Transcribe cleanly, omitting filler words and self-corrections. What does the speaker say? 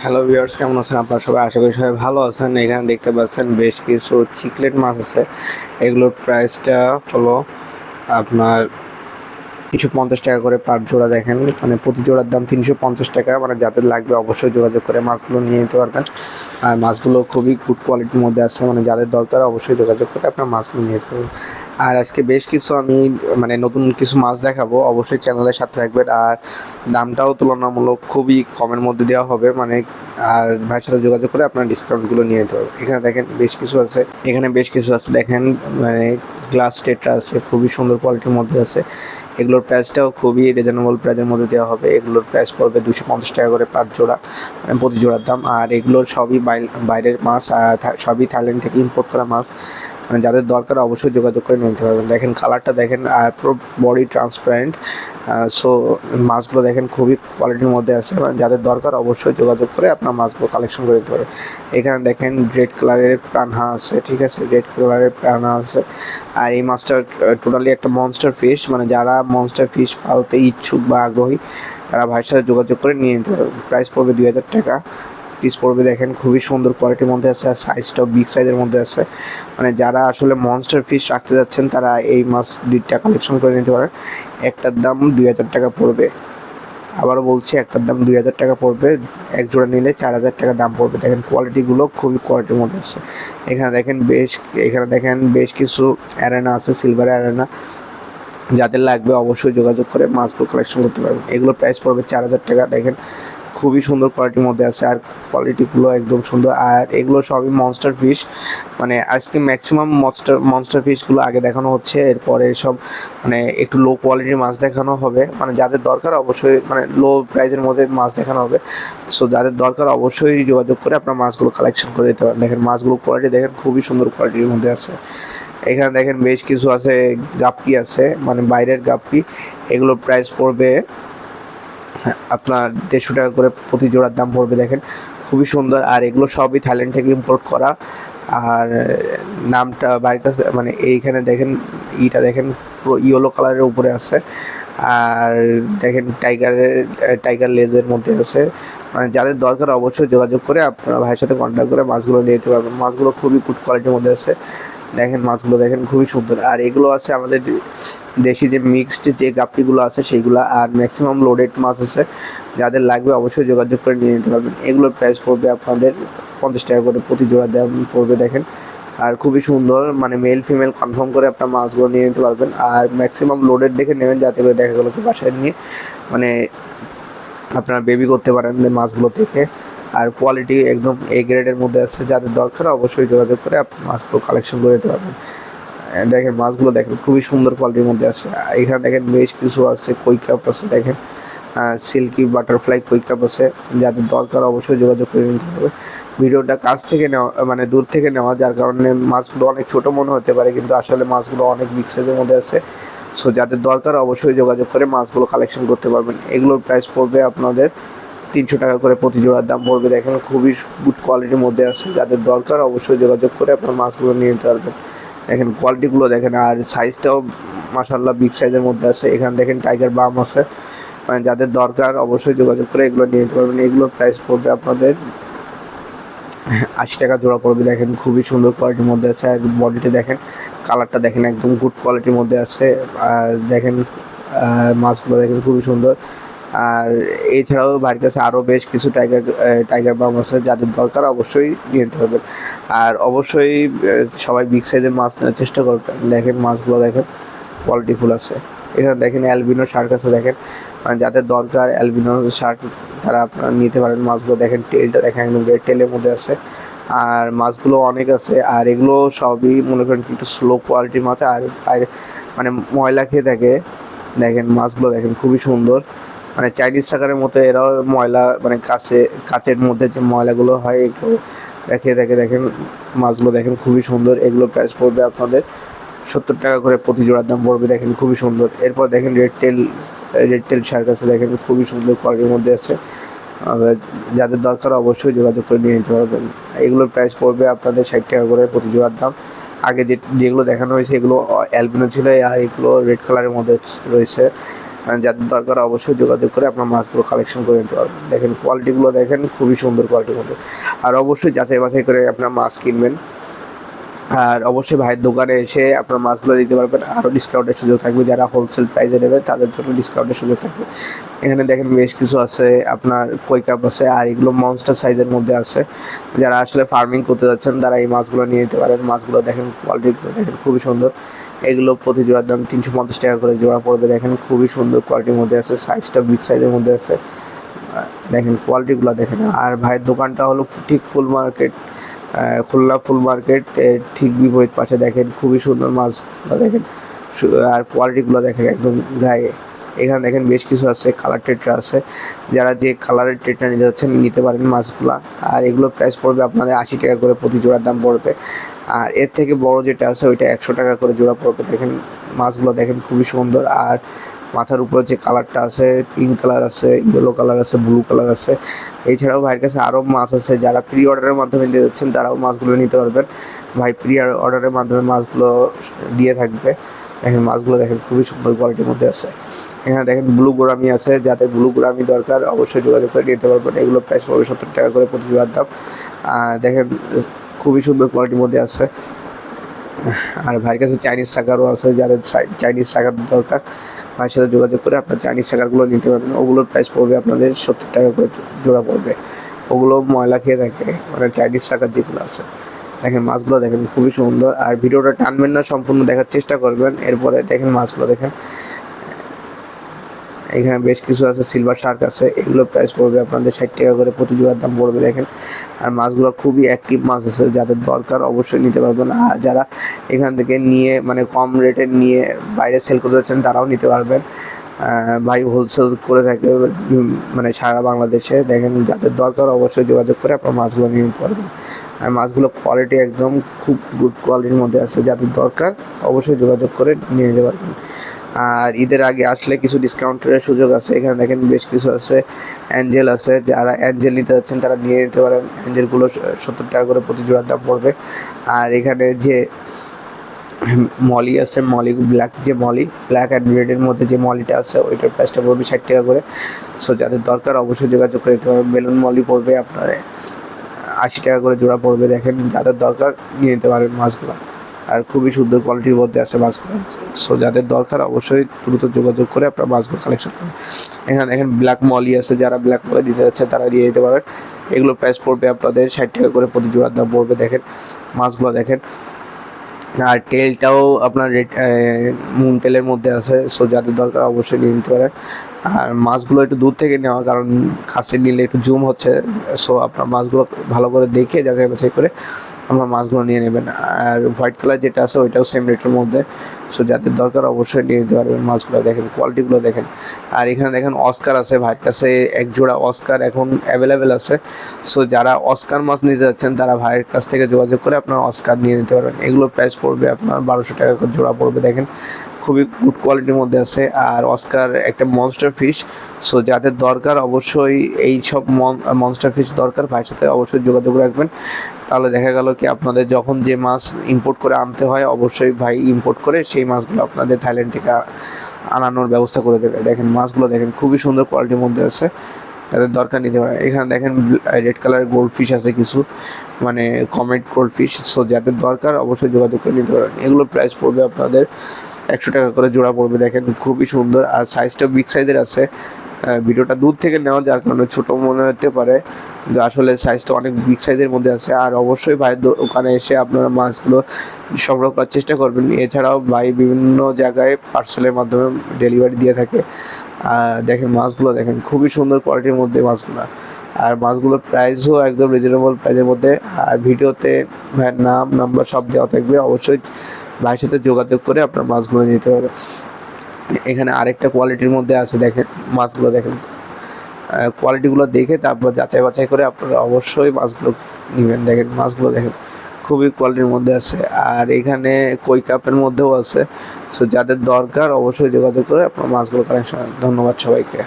Hello viewers, কেমন আছেন আপনারা সবাই? আশা করি সবাই ভালো আছেন। এখানে দেখতে পাচ্ছেন বেশ কিছু চিকলেট মাছ আছে। এগুলোর প্রাইসটা হলো আপনার 350 টাকা করে পার জোড়া। দেখেন মানে প্রতি জোড়ার দাম 350 টাকা। মানে যাদের লাগবে অবশ্যই যোগাযোগ করে মাছগুলো নিয়ে নিতে পারবেন। আর মাছগুলো খুবই গুড কোয়ালিটির মধ্যে আছে, মানে যাদের দরকার অবশ্যই যোগাযোগ করে আপনার মাছগুলো নিয়ে যেতে পারবেন। আর আজকে বেশ কিছু আমি মানে নতুন কিছু মাছ দেখাবো, অবশ্যই চ্যানেলের সাথে থাকবেন। আর দামটাও তুলনামূলক খুবই কমের মধ্যে দেওয়া হবে, মানে আর ভাইয়ের সাথে যোগাযোগ করে আপনার ডিসকাউন্টগুলো নিয়ে যেতে পারবেন। এখানে দেখেন বেশ কিছু আছে, দেখেন মানে গ্লাস টেট্রা আছে, খুবই সুন্দর কোয়ালিটির মধ্যে আছে। এগুলোর প্রাইসটাও খুবই রিজনেবল প্রাইসের মধ্যে দেওয়া হবে। এগুলোর প্রাইস পড়বে 250 টাকা করে পাঁচ জোড়া, মানে প্রতি জোড়ার দাম। আর এগুলোর সবই বাইরের মাছ, সবই থাইল্যান্ড থেকে ইম্পোর্ট করা মাছ। মানে যাদের দরকার অবশ্যই যোগাযোগ করে নিতে পারবেন। দেখেন কালারটা দেখেন, আর পুরো বডি ট্রান্সপারেন্ট। সো মাছগুলো দেখেন খুবই কোয়ালিটির মধ্যে আছে, মানে যাদের দরকার অবশ্যই যোগাযোগ করে আপনার মাছগুলো কালেকশন করে দিতে পারবেন। এখানে দেখেন রেড কালারের প্রাণহা আছে, ঠিক আছে, রেড কালারের প্রাণহা আছে। আর এই মাছটা টোটালি একটা মনস্টার ফিশ, মানে যারা মনস্টার ফিশ পালতে ইচ্ছুক বা আগ্রহী তারা ভাইয়ের সাথে যোগাযোগ করে নিয়ে নিতে পারবেন। প্রাইস পড়বে 2000 টাকা পিস পড়বে। দেখেন খুবই সুন্দর কোয়ালিটির মধ্যে আছে, আর সাইজটাও বিগ সাইজের মধ্যে আছে। মানে যারা আসলে মনস্টার ফিশ রাখতে যাচ্ছেন তারা এই মাছ দুইটা কালেকশন করে নিতে পারেন। একটার দাম 2000 টাকা পড়বে। আবারও বলছি, একটার দাম 2000 টাকা পড়বে। এক জোড়া নিলে 4000 টাকা দাম পড়বে। দেখেন কোয়ালিটিগুলো খুবই কোয়ালিটির মধ্যে আছে। এখানে দেখেন বেশ কিছু অ্যারেনা আছে, সিলভার অ্যারেনা। যাদের লাগবে অবশ্যই যোগাযোগ করে মাছগুলো কালেকশন করতে পারবেন। এগুলো প্রাইস পড়বে 4000 টাকা। দেখেন খুবই সুন্দর কোয়ালিটির মধ্যে আছে, আর কোয়ালিটিগুলো একদম সুন্দর। আর এগুলো সবই মনস্টার ফিশ, মানে আজকে ম্যাক্সিমাম মনস্টার ফিশগুলো আগে দেখানো হচ্ছে, এরপরে সব মানে একটু লো কোয়ালিটির মাছ দেখানো হবে। মানে যাদের দরকার অবশ্যই, মানে লো প্রাইসের মধ্যে মাছ দেখানো হবে। সো যাদের দরকার অবশ্যই যোগাযোগ করে আপনার মাছগুলো কালেকশন করে দিতে পারেন। দেখেন মাছগুলো কোয়ালিটি দেখেন খুবই সুন্দর কোয়ালিটির মধ্যে আছে। এখানে দেখেন বেশ কিছু আছে, গাপ্পি আছে, মানে বাইরের গাপ্পি। এগুলোর প্রাইস পড়বে আপনার 150 টাকা করে প্রতি জোড়ার দাম পড়বে। দেখেন খুবই সুন্দর, আর এগুলো সবই থাইল্যান্ড থেকে ইম্পোর্ট করা। আর নামটা বাড়ির কাছে, মানে এইখানে দেখেন ইটা দেখেন পুরো ইয়েলো কালারের উপরে আছে। আর দেখেন টাইগার লেজের মধ্যে আছে। মানে যাদের দরকার অবশ্যই যোগাযোগ করে আপনারা ভাইয়ের সাথে কন্ট্যাক্ট করে মাছগুলো নিয়ে যেতে পারবেন। মাছগুলো খুবই গুড কোয়ালিটির মধ্যে আছে। দেখেন মাছগুলো দেখেন খুবই সুন্দর। আর এগুলো আছে আমাদের দেশি যে মিক্সড যে গাপ্পিগুলো আছে সেইগুলো, আর ম্যাক্সিমাম লোডেড মাছ আছে। যাদের লাগবে অবশ্যই যোগাযোগ করে নিয়ে নিতে পারবেন। এগুলোর প্রাইস পড়বে আপনাদের 50 টাকা করে প্রতি জোড়া দাম পড়বে। দেখেন আর খুবই সুন্দর, মানে মেল ফিমেল কনফার্ম করে আপনার মাছগুলো নিয়ে নিতে পারবেন। আর ম্যাক্সিমাম লোডেড দেখে নেবেন, যাতে করে দেখা গেলো কি বাসায় নিয়ে মানে আপনারা বেবি করতে পারেন মাছগুলো থেকে। আর কোয়ালিটি একদম এ গ্রেডের মধ্যে আছে। যাদের দরকার অবশ্যই যোগাযোগ করে আপনি মাছগুলো কালেকশন করে নিতে পারবেন। দেখেন মাছগুলো দেখেন খুবই সুন্দর কোয়ালিটির মধ্যে আছে। এখানে দেখেন বেশ কিছু আছে, কই কাপ আছে, দেখেন সিল্কি বাটারফ্লাই কই কাপ আছে। যাদের দরকার অবশ্যই যোগাযোগ করে নিতে হবে। ভিডিওটা কাছ থেকে নেওয়া, মানে দূর থেকে নেওয়া, যার কারণে মাছগুলো অনেক ছোট মনে হতে পারে, কিন্তু আসলে মাছগুলো অনেক বিগ সাইজের মধ্যে আছে। সো যাদের দরকার অবশ্যই যোগাযোগ করে মাছগুলো কালেকশন করতে পারবেন। এগুলোর প্রাইস পড়বে আপনাদের 300 টাকা করে প্রতি জোড়ার দাম পড়বে। দেখেন খুবই গুড কোয়ালিটির মধ্যে আছে। যাদের দরকার অবশ্যই যোগাযোগ করে আপনার মাছগুলো নিয়ে নিতে পারবেন। দেখেন কোয়ালিটিগুলো দেখেন, আর সাইজটাও মাশাআল্লাহ বিগ সাইজের মধ্যে আছে। এখানে দেখেন টাইগার বাম আছে। মানে যাদের দরকার অবশ্যই যোগাযোগ করে এগুলো নিয়ে নিতে পারবেন। এগুলোর প্রাইস পড়বে আপনাদের 80 টাকা জোড়া পড়বে। দেখেন খুবই সুন্দর কোয়ালিটির মধ্যে আছে। আর বডিটা দেখেন, কালারটা দেখেন একদম গুড কোয়ালিটির মধ্যে আছে। আর দেখেন মাছগুলো দেখেন খুবই সুন্দর। আর এছাড়াও বাড়ির কাছে আরও বেশ কিছু টাইগার বাম আছে। যাদের দরকার অবশ্যই নিয়ে নিতে পারবেন। আর অবশ্যই সবাই বিগ সাইজের মাছ নেওয়ার চেষ্টা করবেন। দেখেন মাছগুলো দেখেন কোয়ালিটিফুল আছে। এখানে দেখেন অ্যালবিনো শার্ক আছে। দেখেন মানে যাদের দরকার অ্যালবিনো শার্ক তারা আপনারা নিতে পারেন। মাছগুলো দেখেন, টেলটা দেখেন একদম রেড টেলের মধ্যে আছে। আর মাছগুলো অনেক আছে। আর এগুলো সবই মনে করেন একটু স্লো কোয়ালিটির মাছ, আর মানে ময়লা খেয়ে থাকে। দেখেন মাছগুলো দেখেন খুবই সুন্দর, মানে চাইনিজ সাকারের মতো এরাও ময়লা, মানে কাচের মধ্যে যে ময়লাগুলো হয় এগুলো রেখে থাকে। দেখেন মাছগুলো দেখেন খুবই সুন্দর। এগুলো প্রাইস পড়বে আপনাদের 70 টাকা করে প্রতি জোড়ার দাম পড়বে। দেখেন খুবই সুন্দর। এরপর দেখেন রেড টেল শার্ক আছে। দেখেন খুবই সুন্দর কোয়ালিটির মধ্যে আছে। যাদের দরকার অবশ্যই যোগাযোগ করে নিয়ে নিতে পারবেন। এগুলোর প্রাইস পড়বে আপনাদের 60 টাকা করে প্রতি জোড়ার দাম। আগে যেগুলো দেখানো হয়েছে এগুলো অ্যালবিনো ছিল, আর এগুলো রেড কালারের মধ্যে রয়েছে। যাদের দরকার অবশ্যই যোগাযোগ করে আপনার মাছগুলো কালেকশন করে নিতে পারবেন। দেখেন কোয়ালিটিগুলো দেখেন, খুবই সুন্দর কোয়ালিটির মধ্যে। আর অবশ্যই যাচাই বাছাই করে আপনার মাছ কিনবেন। আর অবশ্যই ভাইয়ের দোকানে এসে আপনার মাছগুলো নিতে পারবেন, আরও ডিসকাউন্টের সুযোগ থাকবে। যারা হোলসেল প্রাইসে নেবে তাদের জন্য ডিসকাউন্টের সুযোগ থাকবে। এখানে দেখেন বেশ কিছু আছে, আপনার কই কাপ আছে, আর এগুলো মনস্টার সাইজের মধ্যে আছে। যারা আসলে ফার্মিং করতে যাচ্ছেন তারা এই মাছগুলো নিয়ে নিতে পারেন। মাছগুলো দেখেন, কোয়ালিটিগুলো দেখেন, খুবই সুন্দর। এগুলো প্রতি জোড়ার দাম 350 টাকা করে জোড়া পড়বে। দেখেন খুবই সুন্দর কোয়ালিটির মধ্যে আছে, সাইজটা বিগ সাইজের মধ্যে আছে। দেখেন কোয়ালিটিগুলো দেখেন। আর ভাইয়ের দোকানটা হলো ঠিক ফুল মার্কেট, খুলনা ফুল মার্কেট ঠিক বিপরীত পাশে। দেখেন খুবই সুন্দর মাছগুলো দেখেন, আর কোয়ালিটিগুলো দেখেন একদম গায়ে। এখানে দেখেন বেশ কিছু আছে, কালার ট্রেটরা আছে। যারা যে কালারের ট্রেটটা নিতে যাচ্ছেন নিতে পারেন মাছগুলা। আর এগুলো প্রাইস পড়বে আপনাদের 80 টাকা করে প্রতি জোড়ার দাম পড়বে। আর এর থেকে বড় যেটা আছে ওইটা 100 টাকা করে জোড়া পড়বে। দেখেন মাছগুলো দেখেন খুবই সুন্দর। আর মাথার উপরে যে কালারটা আছে, পিঙ্ক কালার আছে, ইয়েলো কালার আছে, ব্লু কালার আছে। এছাড়াও ভাইয়ের কাছে আরও মাছ আছে। যারা প্রি অর্ডারের মাধ্যমে নিতে যাচ্ছেন তারাও মাছগুলো নিতে পারবেন। ভাই প্রি অর্ডারের মাধ্যমে মাছগুলো দিয়ে থাকবে। দেখেন মাছগুলো দেখেন খুবই সুন্দর কোয়ালিটির মধ্যে আছে। এখানে দেখেন ব্লু গোরামি আছে, যাদের ব্লু গোরামি দরকার অবশ্যই যোগাযোগ করে নিতে পারবেন। এগুলো প্রাইস পড়বে 70 টাকা করে প্রতি জোড়ার দাম। দেখেন খুবই সুন্দর কোয়ালিটির মধ্যে আছে। আর ভাইয়ের কাছে চাইনিজ শাকারও আছে, যাদের চাইনিজ শাকার দরকার ভাইয়ের সাথে যোগাযোগ করে আপনার চাইনিজ শাকারগুলো নিতে পারবেন। ওগুলোর প্রাইস পড়বে আপনাদের 70 টাকা করে জোড়া পড়বে। ওগুলো ময়লা খেয়ে থাকে, মানে চাইনিজ শাকার যেগুলো আছে। দেখেন মাছগুলো দেখেন খুবই সুন্দর। আর ভিডিওটা টানবেন না, সম্পূর্ণ দেখার চেষ্টা করবেন। এরপরে দেখেন মাছগুলো দেখেন, এখানে বেশ কিছু আছে, সিলভার শার্ক আছে। এগুলো প্রাইস পড়বে আপনাদের 60 টাকা করে প্রতি জোড়ার দাম পড়বে। দেখেন আর মাছগুলো খুবই অ্যাক্টিভ মাছ আছে, যাদের দরকার অবশ্যই নিতে পারবেন। আর যারা এখান থেকে নিয়ে মানে কম রেটে নিয়ে বাইরে সেল করতে যাচ্ছেন তারাও নিতে পারবেন। ভাই হোলসেল করে থাকে মানে সারা বাংলাদেশে। দেখেন যাদের দরকার অবশ্যই যোগাযোগ করে আপনার মাছগুলো নিয়ে নিতে পারবেন। আর মাছগুলো কোয়ালিটি একদম খুব গুড কোয়ালিটির মধ্যে আছে, যাদের দরকার অবশ্যই যোগাযোগ করে নিয়ে নিতে পারবেন। আর ঈদের আগে আসলে কিছু ডিসকাউন্টের সুযোগ আছে। এখানে দেখেন বেশ কিছু আছে, অ্যাঞ্জেল আছে। যারা অ্যাঞ্জেল নিতে যাচ্ছেন তারা নিয়ে নিতে পারেন। অ্যাঞ্জেলগুলো 70 টাকা করে প্রতি জোড়ার দাম পড়বে। আর এখানে যে মলি আছে, মলি ব্ল্যাক, যে মলি ব্ল্যাক অ্যান্ড রেডের মধ্যে যে মলিটা আছে ওইটার প্রাইসটা পড়বে 60 টাকা করে। সো যাদের দরকার অবশ্যই যোগাযোগ করে নিতে পারবেন। বেলুন মলি পড়বে আপনার 80 টাকা করে জোড়া পড়বে। দেখেন যাদের দরকার নিয়ে নিতে পারবেন মাছগুলো। আর খুবই সুন্দর কোয়ালিটির মধ্যে আছে মাছগুলো। সো যাদের দরকার অবশ্যই দ্রুত যোগাযোগ করে আপনার মাছগুলো কালেকশন করুন। এখানে দেখেন ব্ল্যাক মলি আছে, যারা ব্ল্যাক মলি দিতে যাচ্ছে তারা নিয়ে যেতে পারেন। এগুলো প্রাইস পড়বে আপনাদের 60 টাকা করে প্রতি জোড়ার দাম পড়বে। দেখেন মাছগুলো দেখেন। আর টেলটাও আপনার মুন টেলের মধ্যে আছে। সো যাদের দরকার অবশ্যই নিয়ে নিতে পারেন। আর মাছগুলো একটু দূর থেকে নেওয়া, কারণ কাছে নিলে একটু জুম হচ্ছে। সো আপনার মাছগুলো ভালো করে দেখে যাচাই বাছাই করে আপনার মাছগুলো নিয়ে নেবেন। আর হোয়াইট কালার যেটা আছে ওইটাও সেম রেটের মধ্যে। সো যাদের দরকার অবশ্যই নিয়ে নিতে পারবেন মাছগুলো। দেখেন কোয়ালিটিগুলো দেখেন। আর এখানে দেখেন অস্কার আছে, ভাইয়ের কাছে এক জোড়া অস্কার এখন অ্যাভেলেবেল আছে। সো যারা অস্কার মাছ নিতে যাচ্ছেন তারা ভাইয়ের কাছ থেকে যোগাযোগ করে আপনার অস্কার নিয়ে নিতে পারবেন। এগুলো প্রাইস পড়বে আপনার 1200 টাকা করে জোড়া পড়বে। দেখেন খুবই গুড কোয়ালিটির মধ্যে আছে। আর অস্কার একটা মনস্টার ফিশ। সো যাদের দরকার অবশ্যই এই সব মনস্টার ফিশ দরকার ভাইয়ের সাথে অবশ্যই যোগাযোগ রাখবেন। তাহলে দেখা গেল কি আপনাদের যখন যে মাছ ইম্পোর্ট করে আনতে হয় অবশ্যই ভাই ইম্পোর্ট করে সেই মাছগুলো আপনাদের থাইল্যান্ড থেকে আনানোর ব্যবস্থা করে দেবে। দেখেন মাছগুলো দেখেন খুবই সুন্দর কোয়ালিটির মধ্যে আছে, যাদের দরকার নিতে পারে। এখানে দেখেন রেড কালারের গোল্ড ফিশ আছে কিছু, মানে কমেট গোল্ড ফিশ। সো যাদের দরকার অবশ্যই যোগাযোগ করে নিতে পারেন। এগুলো প্রাইস পড়বে আপনাদের 100 টাকা করে জোড়া পড়বে। দেখেন খুবই সুন্দর। আর সাইজটা বিগ সাইজের আছে। ভিডিওটা দূর থেকে নেওয়া যার কারণে ছোট মনে হতে পারে, কিন্তু আসলে সাইজটা অনেক বিগ সাইজের মধ্যে আছে। আর অবশ্যই ভাইয়ের দোকানে এসে আপনারা মাছগুলো সংগ্রহ করার চেষ্টা করবেন। এছাড়াও ভাই বিভিন্ন জায়গায় পার্সেলের মাধ্যমে ডেলিভারি দিয়ে থাকে। দেখেন মাছগুলো দেখেন খুবই সুন্দর কোয়ালিটির মধ্যে মাছগুলো। আর মাছগুলোর প্রাইসও একদম রিজনেবল প্রাইসের মধ্যে। আর ভিডিওতে ভাইয়ের নাম নাম্বার সব দেওয়া থাকবে, অবশ্যই ভাইয়ের সাথে যোগাযোগ করে আপনার মাছগুলো নিতে হবে। এখানে আরেকটা কোয়ালিটির মধ্যে আছে, দেখেন মাছগুলো দেখেন। কোয়ালিটিগুলো দেখে তারপর যাচাই বাছাই করে আপনারা অবশ্যই মাছগুলো নেবেন। দেখেন মাছগুলো দেখেন খুবই কোয়ালিটির মধ্যে আছে। আর এখানে কই কাপের মধ্যেও আছে। সো যাদের দরকার অবশ্যই যোগাযোগ করে আপনার মাছগুলো কালেকশন। ধন্যবাদ সবাইকে।